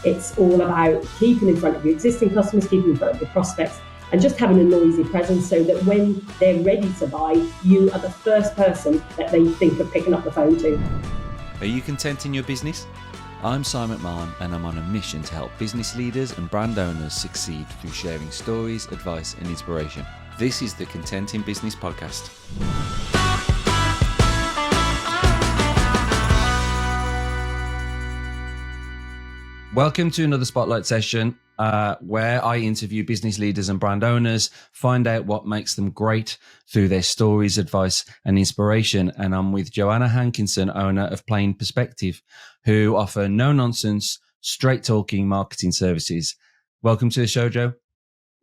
It's all about keeping in front of your existing customers, keeping in front of your prospects, and just having a noisy presence so that when they're ready to buy, you are the first person that they think of picking up the phone to. Are you content in your business? I'm Si McMahon, and I'm on a mission to help business leaders and brand owners succeed through sharing stories, advice and inspiration. This is the Content in Business podcast. Welcome to another Spotlight session where I interview business leaders and brand owners, find out what makes them great through their stories, advice and inspiration. And I'm with Joanna Hankinson, owner of Plain Perspective, who offer no-nonsense, straight-talking marketing services. Welcome to the show, Jo.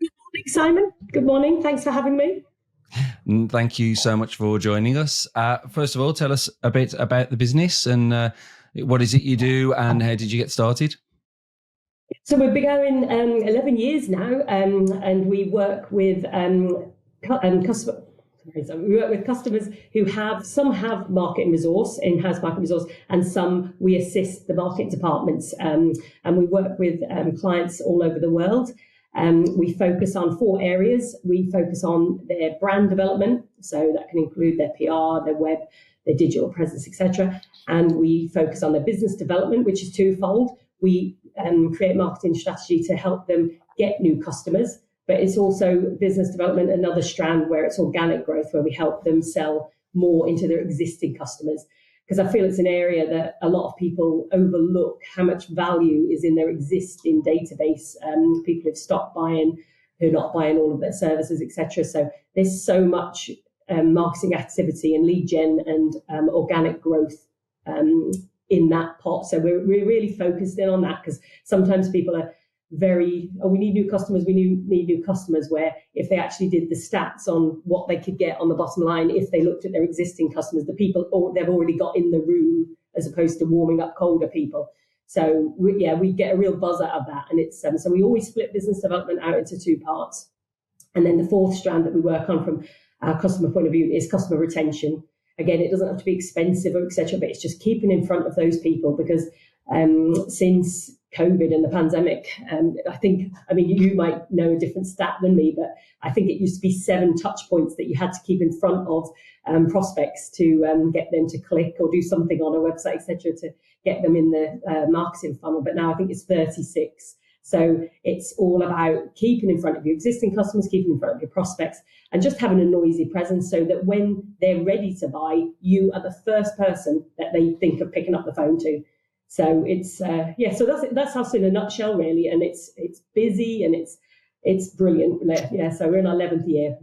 Good morning, Simon. Good morning. Thanks for having me. Thank you so much for joining us. First of all, tell us a bit about the business and what is it you do and how did you get started? So we've been going 11 years now, and we work with customers. We work with customers who some have marketing resource, in-house marketing resource, and some we assist the marketing departments. And we work with clients all over the world. We focus on 4 areas. We focus on their brand development, so that can include their PR, their web, their digital presence, etc. And we focus on their business development, which is twofold. We create marketing strategy to help them get new customers, but it's also business development, another strand where it's organic growth, where we help them sell more into their existing customers. Because I feel it's an area that a lot of people overlook how much value is in their existing database. People who've stopped buying, who are not buying all of their services, etc. So there's so much marketing activity and lead gen and organic growth in that pot. So we're really focused in on that, because sometimes people are we need new customers, we need new customers, where if they actually did the stats on what they could get on the bottom line, if they looked at their existing customers, the people they've already got in the room, as opposed to warming up colder people. So we get a real buzz out of that. And it's so we always split business development out into 2 parts. And then the 4th strand that we work on from our customer point of view is customer retention. Again, it doesn't have to be expensive or etc., but it's just keeping in front of those people, because since COVID and the pandemic, you might know a different stat than me, but I think it used to be 7 touch points that you had to keep in front of prospects to get them to click or do something on a website, etc., to get them in the marketing funnel. But now I think it's 36. So it's all about keeping in front of your existing customers, keeping in front of your prospects, and just having a noisy presence so that when they're ready to buy, you are the first person that they think of picking up the phone to. So it's so that's us in a nutshell, really. And it's busy and it's brilliant. So we're in our 11th year.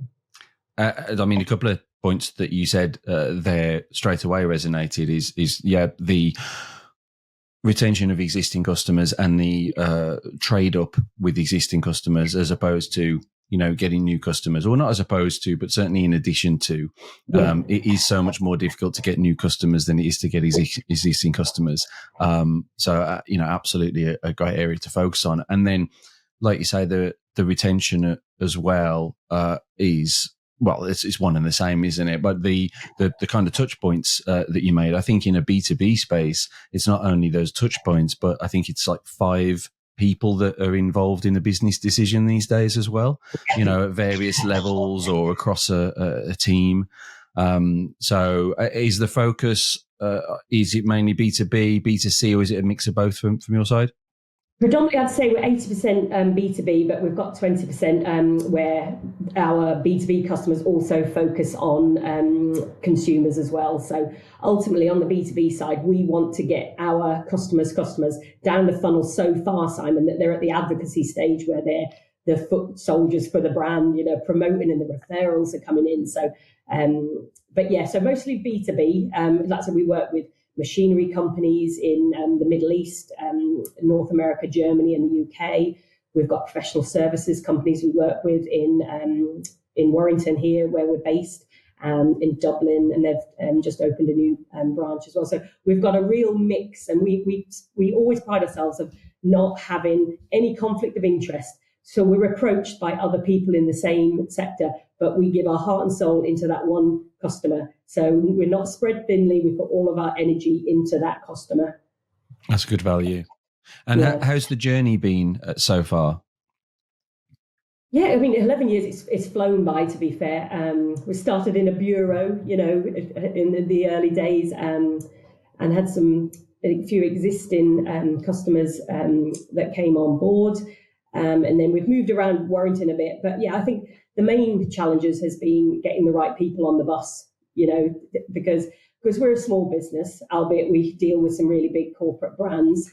A couple of points that you said there straight away resonated is the retention of existing customers and the trade up with existing customers, as opposed to getting new customers, or not as opposed to, but certainly in addition to. It is so much more difficult to get new customers than it is to get existing customers. Absolutely a great area to focus on. And then, like you say, the retention as well is. Well, it's one and the same, isn't it? But the kind of touch points that you made, I think in a B2B space, it's not only those touch points, but I think it's like 5 people that are involved in a business decision these days as well, at various levels or across a team. So is the focus, is it mainly B2B, B2C, or is it a mix of both from your side? Predominantly, I'd say we're 80% B2B, but we've got 20% where our B2B customers also focus on consumers as well. So ultimately, on the B2B side, we want to get our customers down the funnel so far, Simon, that they're at the advocacy stage where they're the foot soldiers for the brand, promoting, and the referrals are coming in. So, so mostly B2B. That's what we work with. Machinery companies in the Middle East, North America, Germany and the UK. We've got professional services companies we work with in Warrington here, where we're based, in Dublin, and they've just opened a new branch as well. So we've got a real mix, and we always pride ourselves of not having any conflict of interest. So we're approached by other people in the same sector, but we give our heart and soul into that one customer. So we're not spread thinly. We put all of our energy into that customer. That's good value. And Yeah. how's the journey been so far? Yeah, I mean, 11 years, it's flown by, to be fair. We started in a bureau, in the early days, and had a few existing customers that came on board. And then we've moved around Warrington a bit. But yeah, I think the main challenges has been getting the right people on the bus, because we're a small business, albeit we deal with some really big corporate brands.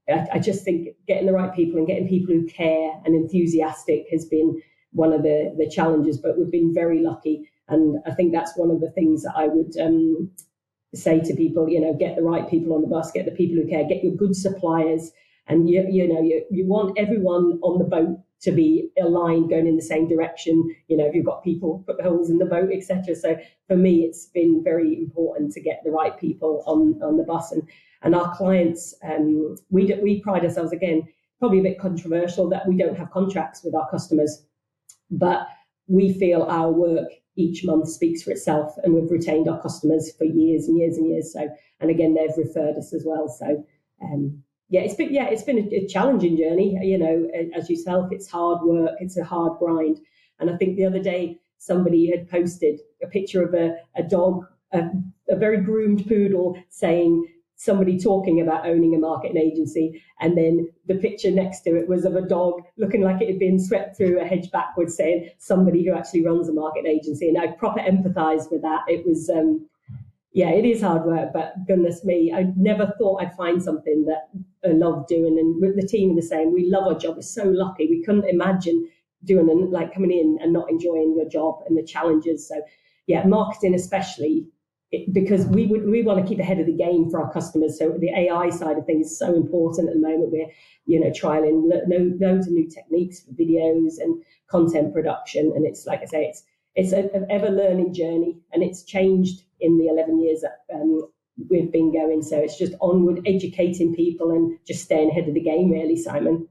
I just think getting the right people and getting people who care and enthusiastic has been one of the challenges, but we've been very lucky. And I think that's one of the things that I would say to people, get the right people on the bus, get the people who care, get your good suppliers. And, you want everyone on the boat to be aligned, going in the same direction. If you've got people put holes in the boat, etc. So for me, it's been very important to get the right people on the bus. And our clients, we pride ourselves, again, probably a bit controversial, that we don't have contracts with our customers, but we feel our work each month speaks for itself, and we've retained our customers for years and years and years. So, and again, they've referred us as well. So, it's been a challenging journey. As yourself, it's hard work, it's a hard grind. And I think the other day somebody had posted a picture of a dog, a very groomed poodle, saying, somebody talking about owning a marketing agency, and then the picture next to it was of a dog looking like it had been swept through a hedge backwards, saying somebody who actually runs a marketing agency. And I proper empathise with that. It was, it is hard work, but goodness me, I never thought I'd find something that I love doing. And with the team the same, we love our job. We're so lucky. We couldn't imagine coming in and not enjoying your job and the challenges. So yeah, marketing especially, because we want to keep ahead of the game for our customers. So the AI side of things is so important at the moment. We're, trialing loads of new techniques for videos and content production. And it's, like I say, it's an ever learning journey, and it's changed in the 11 years that we've been going. So it's just onward, educating people and just staying ahead of the game, really, Simon.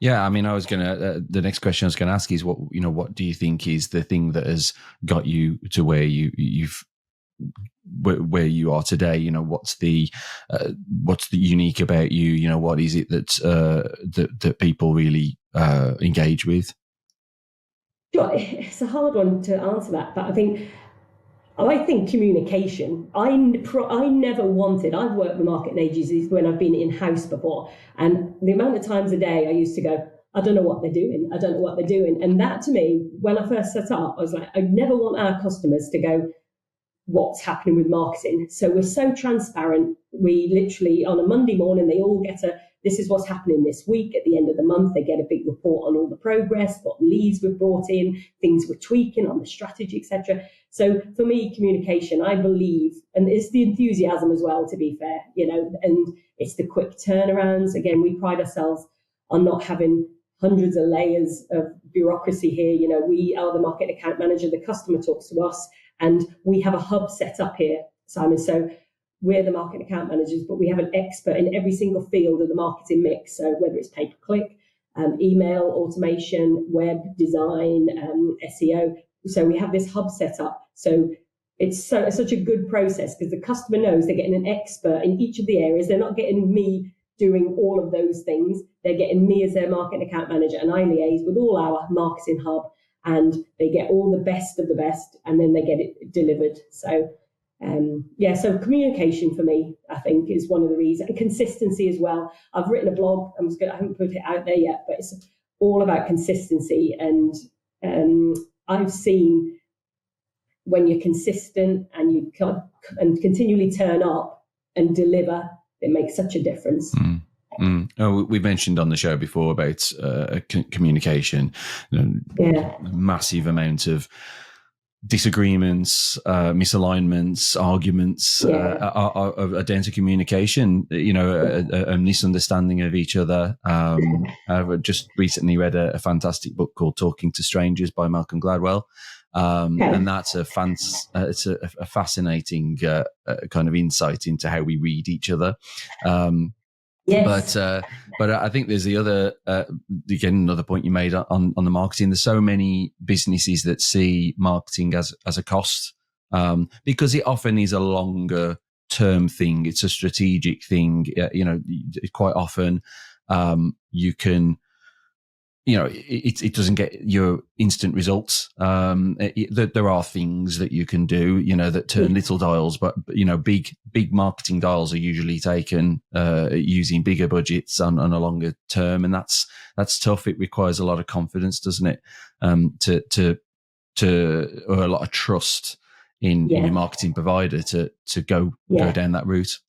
Yeah, I mean, I was the next question I was going to ask is what do you think is the thing that has got you to where where you are today? What's the unique about you? What is it that people really engage with? Sure, it's a hard one to answer that, but I think communication. I never wanted. I've worked with marketing agencies when I've been in-house before, and the amount of times a day I used to go, I don't know what they're doing. I don't know what they're doing. And that, to me, when I first set up, I was like, I never want our customers to go, what's happening with marketing. So we're so transparent. We literally, on a Monday morning, they all get this is what's happening this week. At the end of the month, they get a big report on all the progress, what leads we've brought in, things we're tweaking on the strategy, etc. So for me, communication, I believe, and it's the enthusiasm as well, to be fair, and it's the quick turnarounds. Again, we pride ourselves on not having hundreds of layers of bureaucracy here. We are the market account manager, the customer talks to us, and we have a hub set up here, Simon. So we're the market account managers, but we have an expert in every single field of the marketing mix. So whether it's pay-per-click, email, automation, web design, SEO. So we have this hub set up. So it's such a good process, because the customer knows they're getting an expert in each of the areas. They're not getting me doing all of those things. They're getting me as their marketing account manager, and I liaise with all our marketing hub, and they get all the best of the best, and then they get it delivered. So so communication for me, I think, is one of the reasons. And consistency as well. I've written a blog. I haven't put it out there yet, but it's all about consistency. And I've seen when you're consistent and you continually turn up and deliver, it makes such a difference. Oh, we mentioned on the show before about communication. Massive amount of disagreements, misalignments, arguments are down to communication. A misunderstanding of each other. I've just recently read a fantastic book called "Talking to Strangers" by Malcolm Gladwell, and that's it's a fascinating kind of insight into how we read each other. Yes. But I think there's the other, again, another point you made on the marketing. There's so many businesses that see marketing as a cost, because it often is a longer term thing. It's a strategic thing. Quite often you can, it doesn't get your instant results. There are things that you can do, that turn little dials, but big marketing dials are usually taken using bigger budgets on a longer term, and that's tough. It requires a lot of confidence, doesn't it? Or a lot of trust in your marketing provider to go down that route.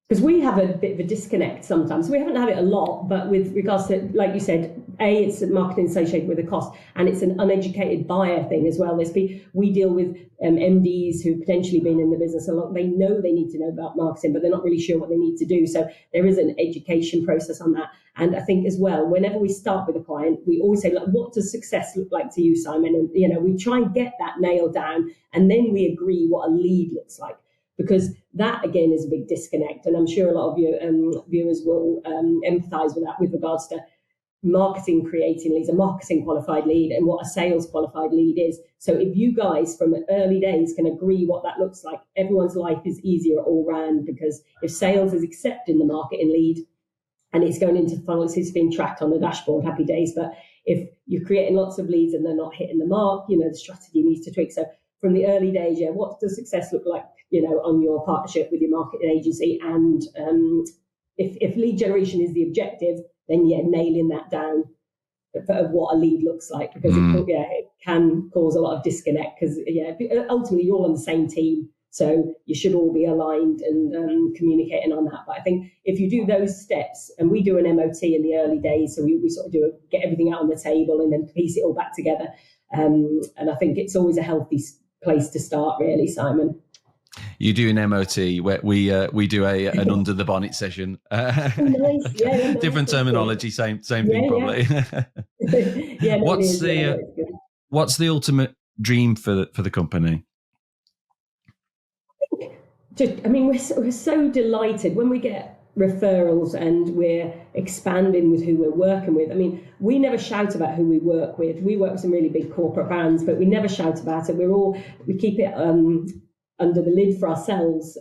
Because we have a bit of a disconnect sometimes. We haven't had it a lot, but with regards to, like you said, it's marketing associated with a cost, and it's an uneducated buyer thing as well. We deal with MDs who've potentially been in the business a lot. They know they need to know about marketing, but they're not really sure what they need to do. So there is an education process on that. And I think as well, whenever we start with a client, we always say, like, what does success look like to you, Simon? And, we try and get that nailed down, and then we agree what a lead looks like. Because that, again, is a big disconnect. And I'm sure a lot of your viewers will empathise with that with regards to marketing creating leads, a marketing qualified lead, and what a sales qualified lead is. So if you guys from early days can agree what that looks like, everyone's life is easier all round, because if sales is accepting the marketing lead and it's going into funnels, it's being tracked on the dashboard, happy days. But if you're creating lots of leads and they're not hitting the mark, the strategy needs to tweak. So from the early days, what does success look like, on your partnership with your marketing agency? And if lead generation is the objective, then nailing that down of what a lead looks like, because it can cause a lot of disconnect, because ultimately you're all on the same team, so you should all be aligned and communicating on that. But I think if you do those steps, and we do an MOT in the early days, so we sort of get everything out on the table and then piece it all back together, and I think it's always a healthy place to start, really, Simon. You do an MOT, where we do an under the bonnet session. Nice. Yeah, different terminology, same thing probably. Yeah. What's the ultimate dream for the company? We're so delighted when we get referrals and we're expanding with who we're working with. We never shout about who we work with. We work with some really big corporate brands, but we never shout about it. We keep it under the lid for ourselves.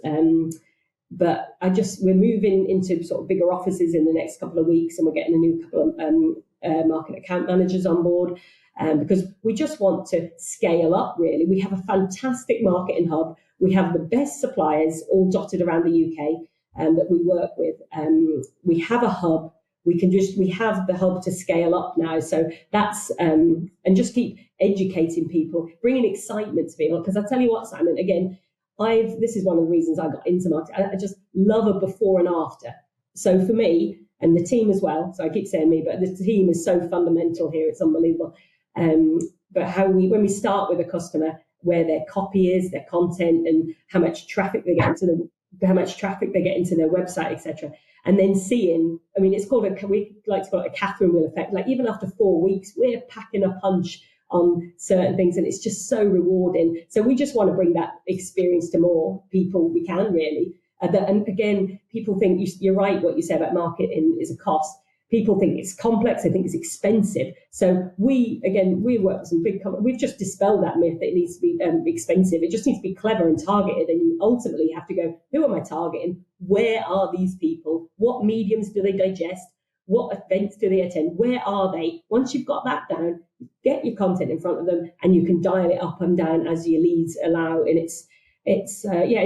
But we're moving into sort of bigger offices in the next couple of weeks, and we're getting a new couple of market account managers on board, because we just want to scale up, really. We have a fantastic marketing hub. We have the best suppliers all dotted around the UK that we work with. We have a hub. We have the hub to scale up now. So that's, and just keep educating people, bringing excitement to people. Because I tell you what, Simon, again, this is one of the reasons I got into marketing. I just love a before and after. So for me, and the team as well, so I keep saying me, but the team is so fundamental here, it's unbelievable. But when we start with a customer, where their copy is, their content, and how much traffic they get into their website, etc. And then seeing, it's called we like to call it a Catherine wheel effect. Like, even after 4 weeks, we're packing a punch on certain things, and it's just so rewarding. So we just want to bring that experience to more people we can, really. And again, people think you're right, what you said about marketing is a cost. People think it's complex, they think it's expensive. So we work with some big companies. We've just dispelled that myth that it needs to be expensive. It just needs to be clever and targeted. And you ultimately have to go, who am I targeting? Where are these people? What mediums do they digest? What events do they attend? Where are they? Once you've got that down, get your content in front of them, and you can dial it up and down as your leads allow. And it's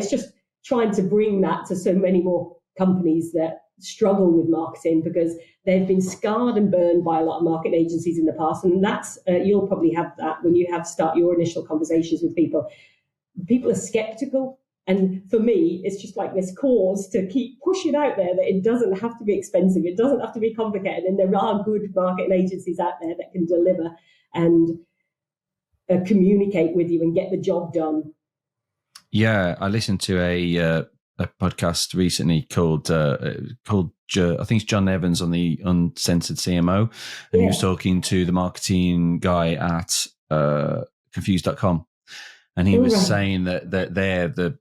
just trying to bring that to so many more companies that struggle with marketing, because they've been scarred and burned by a lot of marketing agencies in the past. And that's you'll probably have that when you start your initial conversations with people. People are skeptical. And for me, it's just like this cause to keep pushing out there that it doesn't have to be expensive. It doesn't have to be complicated. And there are good marketing agencies out there that can deliver and communicate with you and get the job done. Yeah, I listened to a podcast recently called I think it's John Evans on the Uncensored CMO, and he was talking to the marketing guy at confused.com. And he was saying that the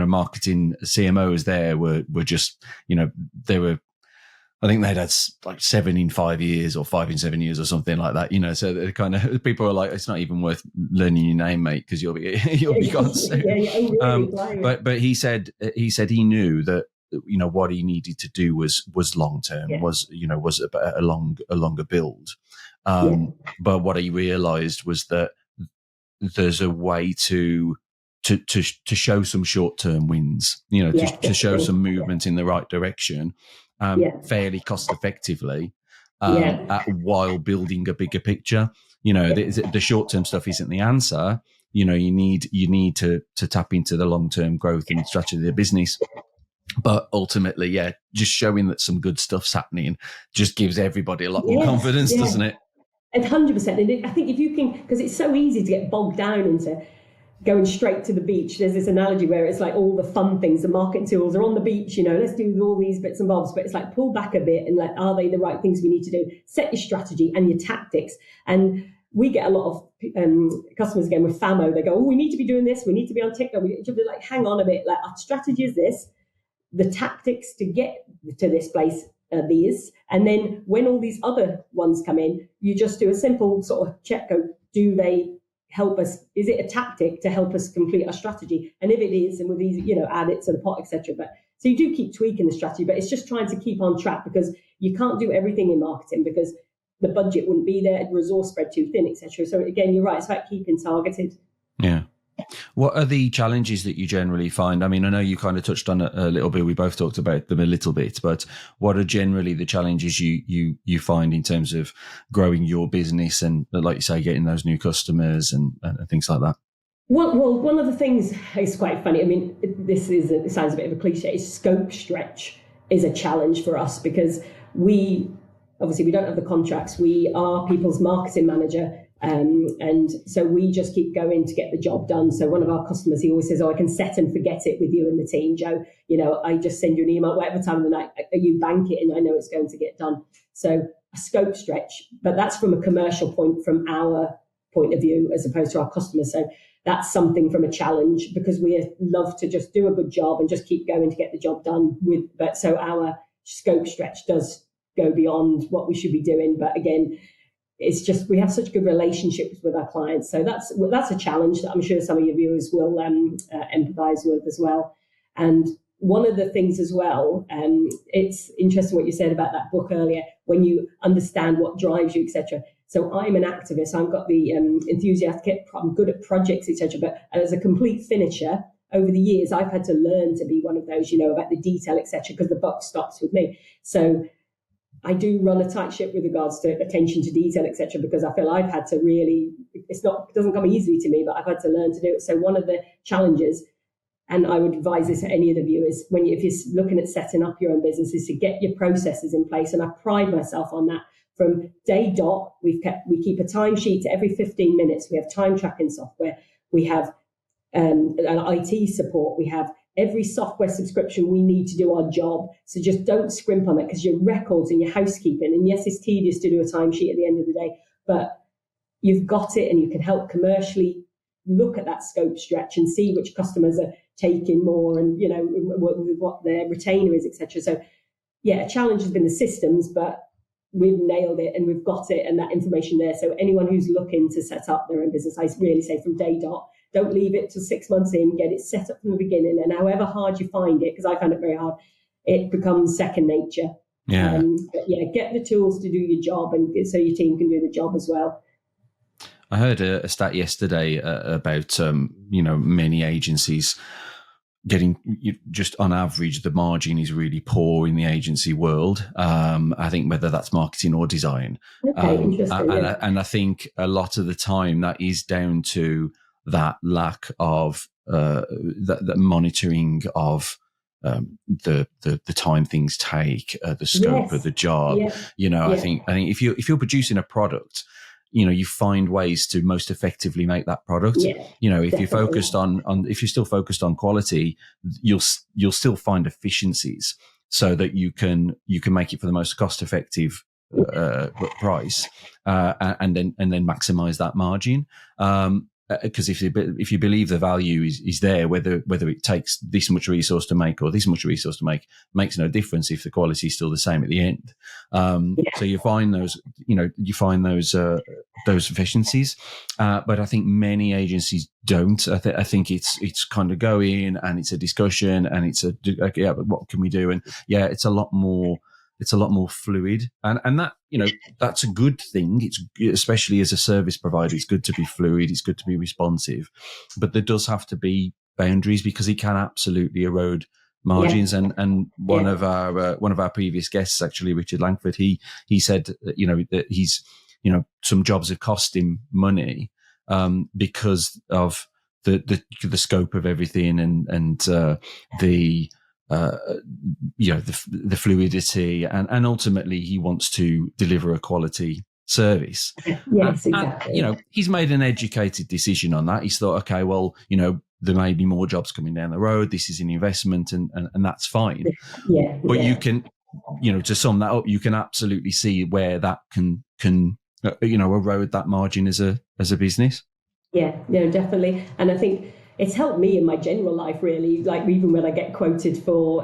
marketing CMOs there were just, they were I think they'd had like 7 in 5 years or 5 in 7 years or something like that, so they kind of, people are like, it's not even worth learning your name, mate, because you'll be gone soon. But he said he knew that, what he needed to do was long term, was a longer build. But what he realized was that there's a way to show some short term wins, to show some movement in the right direction. Fairly cost effectively, while building a bigger picture. The short term stuff isn't the answer. You need to tap into the long term growth and strategy of the business. But ultimately, just showing that some good stuff's happening just gives everybody a lot more confidence, doesn't it? 100%. And I think if you can, because it's so easy to get bogged down into going straight to the beach. There's this analogy where it's like all the fun things, the marketing tools are on the beach, let's do all these bits and bobs, but it's like pull back a bit and like, are they the right things we need to do? Set your strategy and your tactics. And we get a lot of customers again with FAMO. They go, we need to be doing this. We need to be on TikTok. We should be like, hang on a bit. Like, our strategy is this. The tactics to get to this place are these. And then when all these other ones come in, you just do a simple sort of check, go, do they help us? Is it a tactic to help us complete our strategy? And if it is, and with these, add it to the pot, etc. But so you do keep tweaking the strategy, but it's just trying to keep on track, because you can't do everything in marketing because the budget wouldn't be there, resource spread too thin, etc. So again, you're right. It's about keeping targeted. Yeah. What are the challenges that you generally find? I mean, I know you kind of touched on it a little bit. We both talked about them a little bit, but what are generally the challenges you find in terms of growing your business and, like you say, getting those new customers and things like that? Well, one of the things is quite funny. I mean, it sounds a bit of a cliche. Scope stretch is a challenge for us because we don't have the contracts. We are people's marketing manager. And so we just keep going to get the job done. So one of our customers, he always says, I can set and forget it with you and the team, Joe. I just send you an email, whatever time of the night, you bank it and I know it's going to get done. So a scope stretch, but that's from a commercial point, from our point of view, as opposed to our customers. So that's something from a challenge, because we love to just do a good job and just keep going to get the job done but so our scope stretch does go beyond what we should be doing. But again, it's just, we have such good relationships with our clients. So that's a challenge that I'm sure some of your viewers will empathize with as well. And one of the things as well, it's interesting what you said about that book earlier, when you understand what drives you, etc. So I'm an activist. I've got the enthusiastic, I'm good at projects, etc. But as a complete finisher, over the years, I've had to learn to be one of those, about the detail, etc., because the buck stops with me. So I do run a tight ship with regards to attention to detail, etc., because I feel I've had to really, it doesn't come easily to me, but I've had to learn to do it. So one of the challenges, and I would advise this to any of the viewers, if you're looking at setting up your own business, is to get your processes in place. And I pride myself on that. From day dot, we keep a timesheet every 15 minutes. We have time tracking software. We have an IT support. We have every software subscription we need to do our job. So just don't scrimp on it, because your records and your housekeeping, and yes, it's tedious to do a timesheet at the end of the day, but you've got it, and you can help commercially look at that scope stretch and see which customers are taking more and, what their retainer is, etc. So a challenge has been the systems, but we've nailed it and we've got it and that information there. So anyone who's looking to set up their own business, I really say from day dot, don't leave it till 6 months in, get it set up from the beginning. And however hard you find it, because I found it very hard, it becomes second nature. Yeah. Get the tools to do your job, and so your team can do the job as well. I heard a stat yesterday about, many agencies getting, just on average, the margin is really poor in the agency world. I think whether that's marketing or design. Okay, interesting. And I think a lot of the time that is down to that lack of the monitoring of the time things take, the scope of the job. I think if you're producing a product, you find ways to most effectively make that product. If you're focused on if you're still focused on quality, you'll still find efficiencies so that you can make it for the most cost effective price, and then maximize that margin. because if you believe the value is there, whether it takes this much resource to make or this much resource to make makes no difference if the quality is still the same at the end. So you find those efficiencies, but I think many agencies don't. I think it's kind of go in and it's a discussion and it's but what can we do? And it's a lot more fluid, and that, that's a good thing. It's, especially as a service provider, it's good to be fluid, it's good to be responsive, but there does have to be boundaries because it can absolutely erode margins. And one of our previous guests, actually, Richard Langford, he said that he's, some jobs have cost him money because of the scope of everything and the fluidity, and ultimately he wants to deliver a quality service. Yes, exactly. And, he's made an educated decision on that. He's thought, okay, well, there may be more jobs coming down the road. This is an investment, and that's fine. But you can, to sum that up, you can absolutely see where that can erode that margin as a business. Yeah, definitely. And I think it's helped me in my general life, really. Like, even when I get quoted for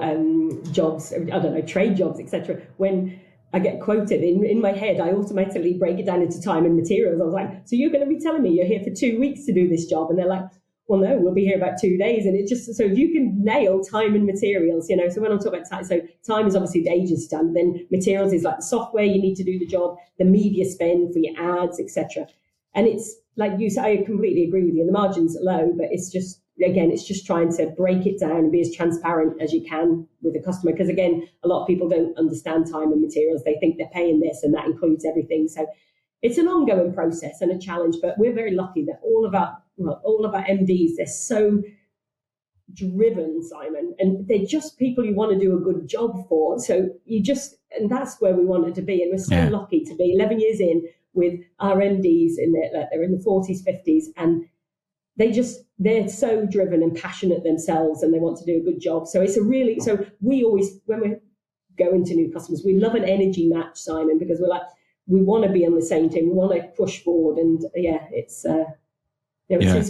jobs, I don't know, trade jobs, etc. When I get quoted, in my head, I automatically break it down into time and materials. I was like, so you're going to be telling me you're here for 2 weeks to do this job? And they're like, well, no, we'll be here about 2 days. And it's just, so if you can nail time and materials, so when I'm talking about time, so time is obviously the agency time, then materials is like the software you need to do the job, the media spend for your ads, etc. And it's like you say, I completely agree with you. The margins are low, but it's just, again, it's just trying to break it down and be as transparent as you can with the customer. Because again, a lot of people don't understand time and materials. They think they're paying this and that includes everything. So it's an ongoing process and a challenge, but we're very lucky that all of our MDs, they're so driven, Simon, and they're just people you want to do a good job for. So and that's where we wanted to be. And we're so lucky to be 11 years in with our MDs they're in the 40s, 50s, and they're so driven and passionate themselves, and they want to do a good job. So we always, when we're going to new customers, we love an energy match, Simon, because we're like, we want to be on the same team, we want to push forward, and it's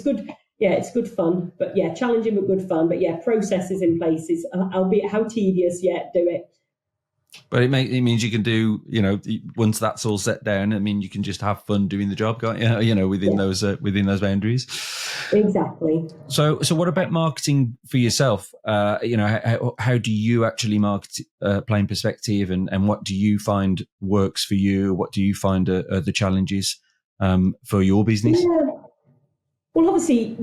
good. Yeah, it's good fun, but challenging but good fun. But processes in places, albeit how tedious, do it. But it means you can do, once that's all set down, you can just have fun doing the job, can't you? Within those boundaries. Exactly. So what about marketing for yourself? How do you actually market Plain Perspective, and what do you find works for you? What do you find are the challenges for your business? Yeah. Well, obviously,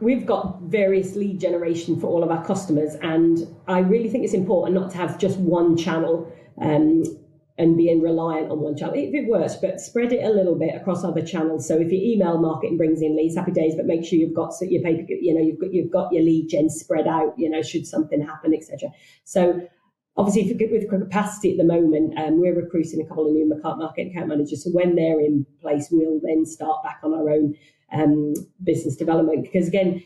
we've got various lead generation for all of our customers, and I really think it's important not to have just one channel and being reliant on one channel. If it works, but spread it a little bit across other channels. So if your email marketing brings in leads, happy days, but make sure you've got your paper, you've got your lead gen spread out, should something happen, etc. So obviously, with capacity at the moment, we're recruiting a couple of new market account managers. So when they're in place, we'll then start back on our own business development, because again,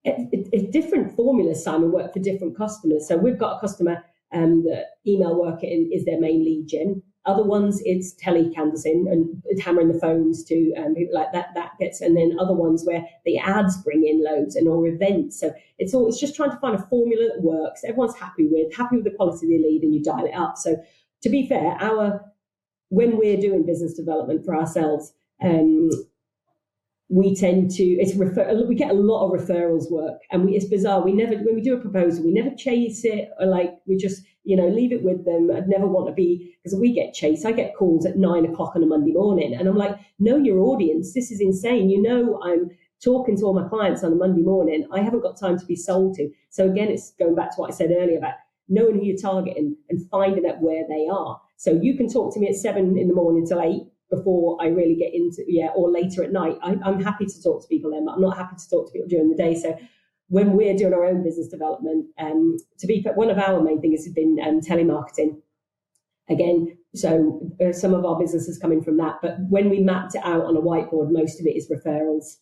it's different formulas, Simon, work for different customers. So we've got a customer that email marketing is their main lead gen. Other ones, it's tele-canvassing and hammering the phones to people like that gets, and then other ones where the ads bring in loads or events. So it's just trying to find a formula that works, everyone's happy with the quality of the lead, and you dial it up. So to be fair, when we're doing business development for ourselves, we tend to we get a lot of referrals work, and it's bizarre. We never, when we do a proposal, we never chase it, or we just leave it with them. I'd never want to be, because we get chased. I get calls at 9 o'clock on a Monday morning, and I'm like, know your audience. This is insane. I'm talking to all my clients on a Monday morning. I haven't got time to be sold to. So again, it's going back to what I said earlier about knowing who you're targeting and finding out where they are. So you can talk to me at 7 in the morning till 8. Before I really get into, or later at night. I'm happy to talk to people then, but I'm not happy to talk to people during the day. So when we're doing our own business development, to be fair, one of our main things has been telemarketing. Again, so some of our business is coming from that. But when we mapped it out on a whiteboard, most of it is referrals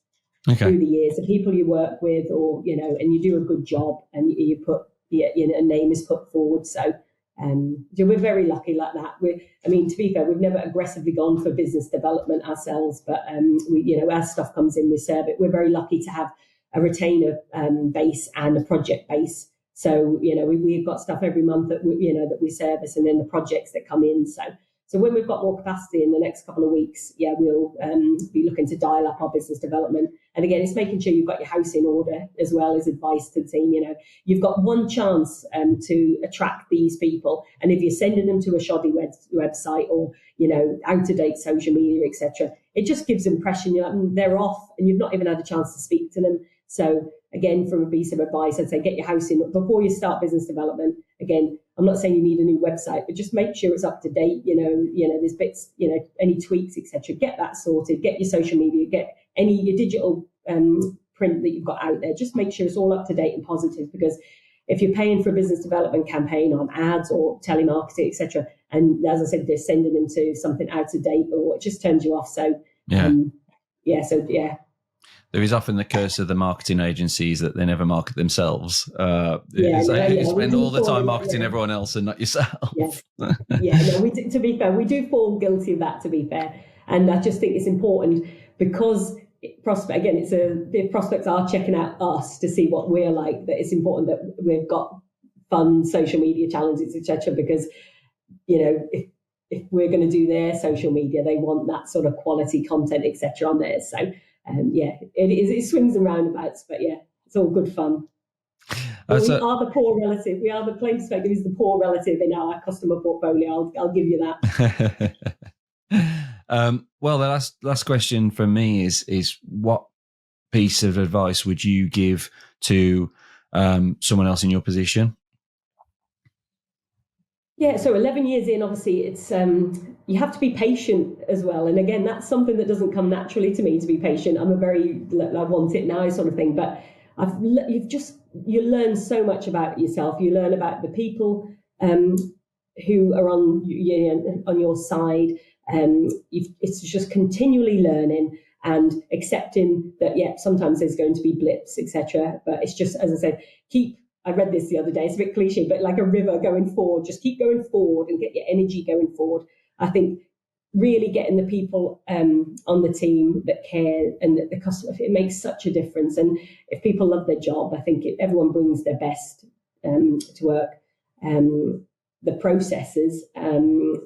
through the years. The people you work with, or, and you do a good job, and you put, a name is put forward. So So we're very lucky like that. To be fair, we've never aggressively gone for business development ourselves, but as stuff comes in, we serve it. We're very lucky to have a retainer base and a project base. So we've got stuff every month that we service, and then the projects that come in. So when we've got more capacity in the next couple of weeks, we'll be looking to dial up our business development. And again, it's making sure you've got your house in order, as well as advice to the team. You've got one chance to attract these people, and if you're sending them to a shoddy website or out of date social media, etc., it just gives impression they're off, and you've not even had a chance to speak to them. So again, from a piece of advice, I'd say get your house in before you start business development. Again, I'm not saying you need a new website, but just make sure it's up to date. There's bits, any tweaks, etc. Get that sorted. Get your social media. Get your digital print that you've got out there. Just make sure it's all up to date and positive. Because if you're paying for a business development campaign on ads or telemarketing, etc., and as I said, they're sending them to something out of date, or it just turns you off. So there is often the curse of the marketing agencies that they never market themselves. You spend all the time marketing everyone else and not yourself. To be fair, we do fall guilty of that, to be fair. And I just think it's important because if prospects are checking out us to see what we're like, that it's important that we've got fun social media challenges, etc. Because, if we're going to do their social media, they want that sort of quality content, etc. on there. So, it swings and roundabouts, but it's all good fun. We are the poor relative. We are the Playfair is the poor relative in our customer portfolio. I'll give you that. Well, the last question from me is what piece of advice would you give to someone else in your position? Yeah, so 11 years in, obviously, it's you have to be patient as well. And again, that's something that doesn't come naturally to me, to be patient. I'm I want it now sort of thing. But you learn so much about yourself. You learn about the people who are on your side. It's just continually learning and accepting that, sometimes there's going to be blips, etc. But it's just, as I said, I read this the other day, it's a bit cliche, but like a river going forward, just keep going forward and get your energy going forward. I think really getting the people on the team that care and the customer, it makes such a difference. And if people love their job, I think everyone brings their best to work, the processes, and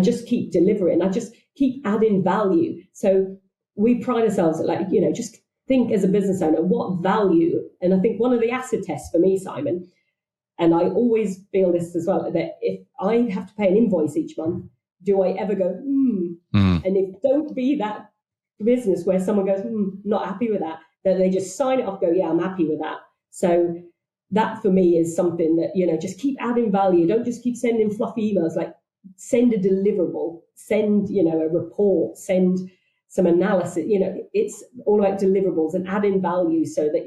just keep delivering. I just keep adding value. So we pride ourselves at just think as a business owner, what value, and I think one of the acid tests for me, Simon, and I always feel this as well, that if I have to pay an invoice each month, do I ever go, And if don't be that business where someone goes, not happy with that, then they just sign it off, go, I'm happy with that. So that for me is something that, just keep adding value. Don't just keep sending fluffy emails, send a deliverable, send, a report, send some analysis. It's all about deliverables and adding value so that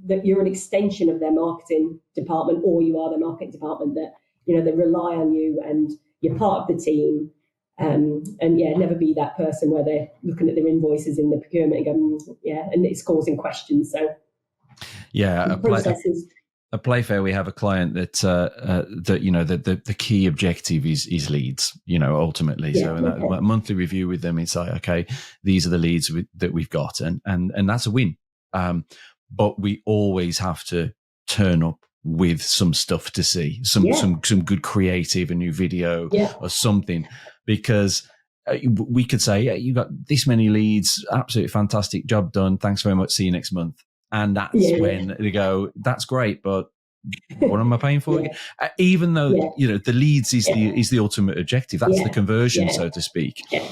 that you're an extension of their marketing department, or you are the marketing department, that they rely on you and you're part of the team. Never be that person where they're looking at their invoices in the procurement and go, and it's causing questions. So processes. At Playfair, we have a client that the key objective is leads. Ultimately, so in that monthly review with them, it's like, okay, these are the leads that we've got, and that's a win. But we always have to turn up with some stuff to see, some good creative, a new video or something, because we could say, you got this many leads, absolutely fantastic, job done, thanks very much, see you next month. And that's when they go, that's great, but what am I paying for? Even though, the leads is the ultimate objective. That's the conversion, so to speak. Yeah.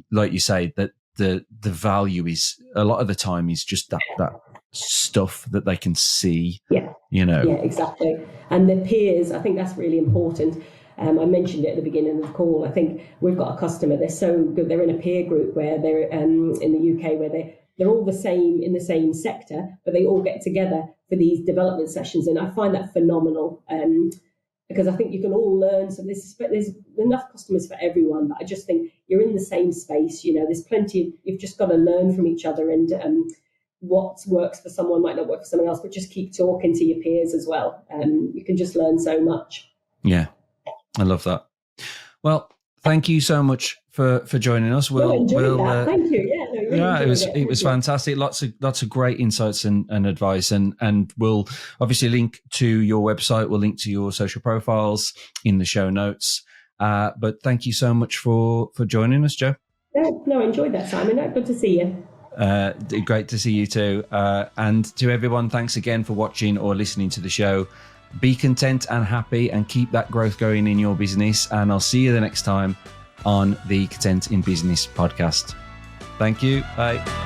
Like you say, that the value is, a lot of the time, is just that stuff that they can see. Yeah, exactly. And the peers, I think that's really important. I mentioned it at the beginning of the call. I think we've got a customer, they're so good. They're in a peer group where they're in the UK, where they're all the same in the same sector, but they all get together for these development sessions. And I find that phenomenal, because I think you can all learn. So there's enough customers for everyone, but I just think you're in the same space. There's plenty, you've just got to learn from each other, and what works for someone might not work for someone else, but just keep talking to your peers as well. You can just learn so much. Yeah, I love that. Well, thank you so much for joining us. Thank you. Yeah, no, really it was fantastic. Lots of great insights and advice, and we'll obviously link to your website. We'll link to your social profiles in the show notes. But thank you so much for joining us, Jo. No, I enjoyed that, Simon. Good to see you. Great to see you too. And to everyone, thanks again for watching or listening to the show. Be content and happy, and keep that growth going in your business. And I'll see you the next time on the Content in Business podcast. Thank you. Bye.